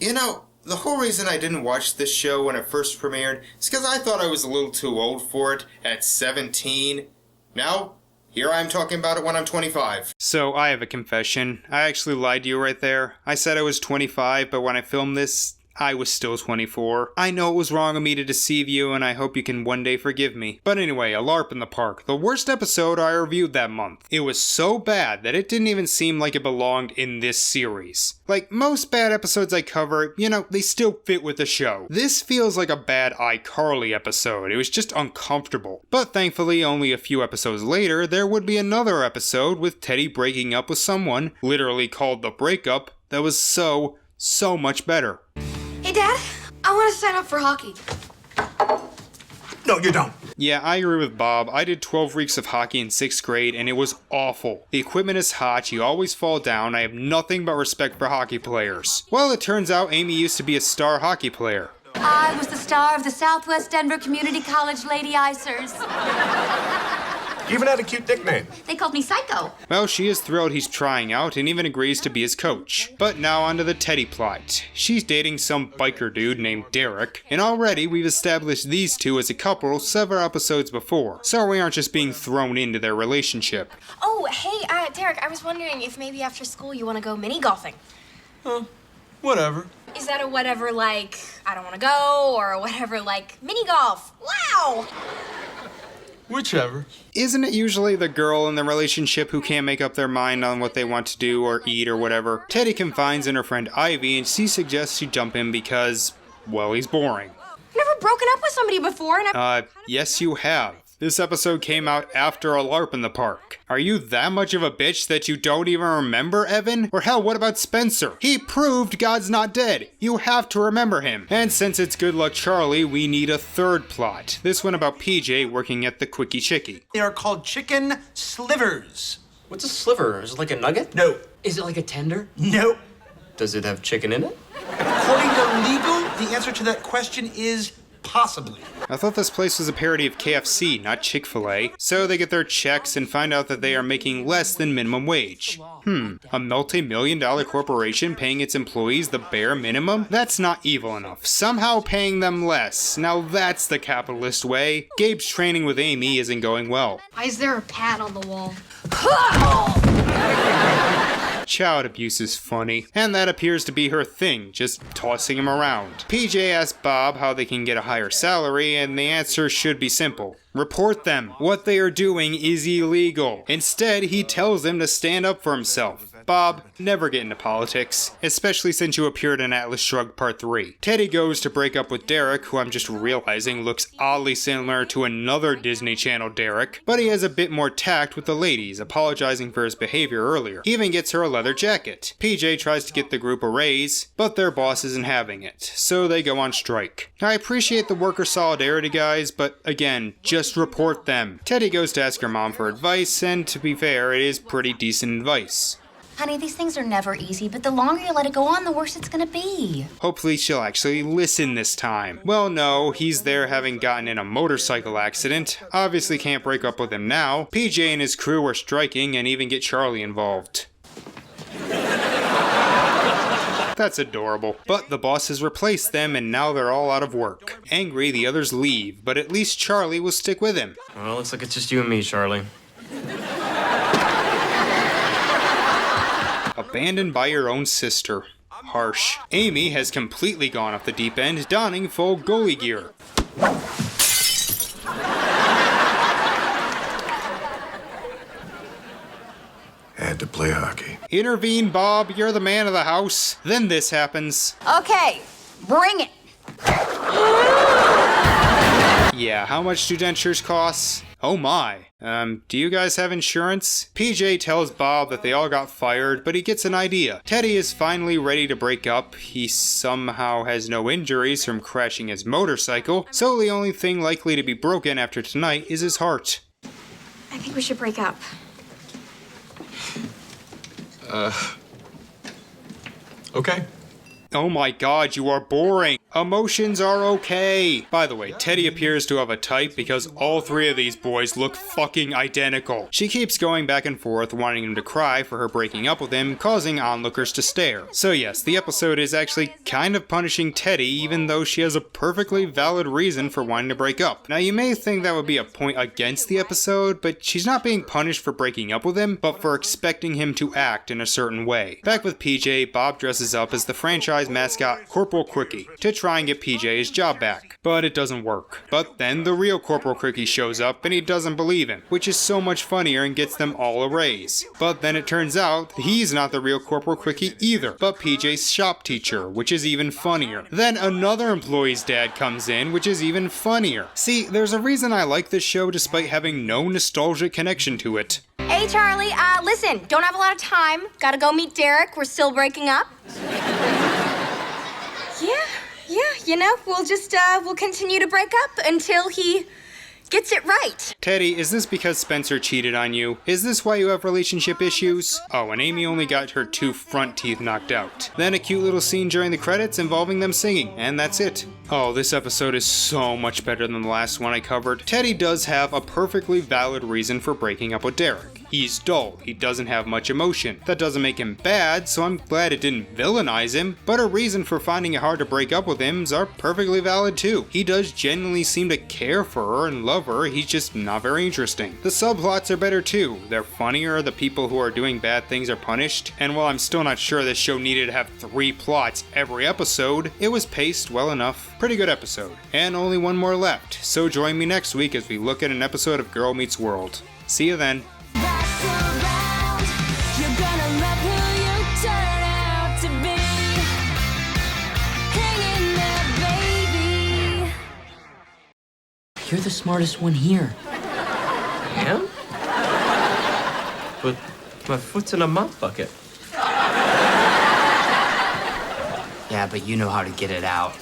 You know, the whole reason I didn't watch this show when it first premiered is because I thought I was a little too old for it at 17. Now, here I am talking about it when I'm 25. So, I have a confession. I actually lied to you right there. I said I was 25, but when I filmed this, I was still 24. I know it was wrong of me to deceive you, and I hope you can one day forgive me. But anyway, A LARP in the Park, the worst episode I reviewed that month. It was so bad that it didn't even seem like it belonged in this series. Like most bad episodes I cover, you know, they still fit with the show. This feels like a bad iCarly episode. It was just uncomfortable. But thankfully, only a few episodes later, there would be another episode with Teddy breaking up with someone, literally called The Breakup, that was so much better. Hey, Dad, I want to sign up for hockey. No, you don't. Yeah, I agree with Bob. I did 12 weeks of hockey in 6th grade, and it was awful. The equipment is hot, you always fall down, I have nothing but respect for hockey players. Well, it turns out Amy used to be a star hockey player. I was the star of the Southwest Denver Community College Lady Icers. You even had a cute nickname. They called me Psycho. Well, she is thrilled he's trying out and even agrees to be his coach. But now onto the Teddy plot. She's dating some biker dude named Derek, and already we've established these two as a couple several episodes before, so we aren't just being thrown into their relationship. Oh, hey, Derek, I was wondering if maybe after school you want to go mini golfing. Whatever. Is that a whatever like, I don't want to go, or a whatever like, mini golf? Wow! Whichever. Isn't it usually the girl in the relationship who can't make up their mind on what they want to do or eat or whatever? Teddy confides in her friend Ivy and she suggests she jump him because, well, he's boring. I've never broken up with somebody before, and Yes you have. This episode came out after A LARP in the Park. Are you that much of a bitch that you don't even remember Evan? Or hell, what about Spencer? He proved God's not dead. You have to remember him. And since it's Good Luck Charlie, we need a third plot. This one about PJ working at the Quickie Chickie. They are called chicken slivers. What's a sliver? Is it like a nugget? No. Is it like a tender? No. Does it have chicken in it? According to legal, the answer to that question is possibly. I thought this place was a parody of KFC, not Chick-fil-A. So they get their checks and find out that they are making less than minimum wage. A multi-million-dollar corporation paying its employees the bare minimum? That's not evil enough. Somehow paying them less. Now that's the capitalist way. Gabe's training with Amy isn't going well. Why is there a pad on the wall? Child abuse is funny, and that appears to be her thing, just tossing him around. PJ asks Bob how they can get a higher salary, and the answer should be simple. Report them. What they are doing is illegal. Instead, he tells them to stand up for himself. Bob, never get into politics, especially since you appeared in Atlas Shrugged Part 3. Teddy goes to break up with Derek, who I'm just realizing looks oddly similar to another Disney Channel Derek, but he has a bit more tact with the ladies, apologizing for his behavior earlier. He even gets her a leather jacket. PJ tries to get the group a raise, but their boss isn't having it, so they go on strike. I appreciate the worker solidarity, guys, but again, just report them. Teddy goes to ask her mom for advice, and to be fair, it is pretty decent advice. Honey, these things are never easy, but the longer you let it go on, the worse it's gonna be. Hopefully she'll actually listen this time. Well, no, he's there having gotten in a motorcycle accident. Obviously can't break up with him now. PJ and his crew are striking and even get Charlie involved. That's adorable. But the boss has replaced them and now they're all out of work. Angry, the others leave, but at least Charlie will stick with him. Well, looks like it's just you and me, Charlie. Abandoned by your own sister. Harsh. Amy has completely gone off the deep end, donning full goalie gear. Had to play hockey. Intervene, Bob. You're the man of the house. Then this happens. Okay, bring it. Yeah, how much do dentures cost? Oh my. Do you guys have insurance? PJ tells Bob that they all got fired, but he gets an idea. Teddy is finally ready to break up. He somehow has no injuries from crashing his motorcycle, so the only thing likely to be broken after tonight is his heart. I think we should break up. Okay. Oh my god, you are boring. Emotions are okay. By the way, Teddy appears to have a type because all three of these boys look fucking identical. She keeps going back and forth wanting him to cry for her breaking up with him, causing onlookers to stare. So yes, the episode is actually kind of punishing Teddy even though she has a perfectly valid reason for wanting to break up. Now you may think that would be a point against the episode, but she's not being punished for breaking up with him, but for expecting him to act in a certain way. Back with PJ, Bob dresses up as the franchise mascot Corporal Quickie to try and get PJ his job back, but it doesn't work. But then the real Corporal Quickie shows up and he doesn't believe him, which is so much funnier and gets them all a raise. But then it turns out he's not the real Corporal Quickie either, but PJ's shop teacher, which is even funnier. Then another employee's dad comes in, which is even funnier. See, there's a reason I like this show despite having no nostalgic connection to it. Hey, Charlie, listen, don't have a lot of time. Gotta go meet Derek. We're still breaking up. Yeah, we'll continue to break up until he gets it right. Teddy, is this because Spencer cheated on you? Is this why you have relationship issues? Oh, and Amy only got her 2 front teeth knocked out. Then a cute little scene during the credits involving them singing, and that's it. Oh, this episode is so much better than the last one I covered. Teddy does have a perfectly valid reason for breaking up with Derek. He's dull, he doesn't have much emotion. That doesn't make him bad, so I'm glad it didn't villainize him, but a reason for finding it hard to break up with him are perfectly valid too. He does genuinely seem to care for her and love her, he's just not very interesting. The subplots are better too. They're funnier, the people who are doing bad things are punished, and while I'm still not sure this show needed to have 3 plots every episode, it was paced well enough. Pretty good episode. And only one more left, so join me next week as we look at an episode of Girl Meets World. See you then. You're the smartest one here. I am? But my foot's in a mop bucket. Yeah, but you know how to get it out.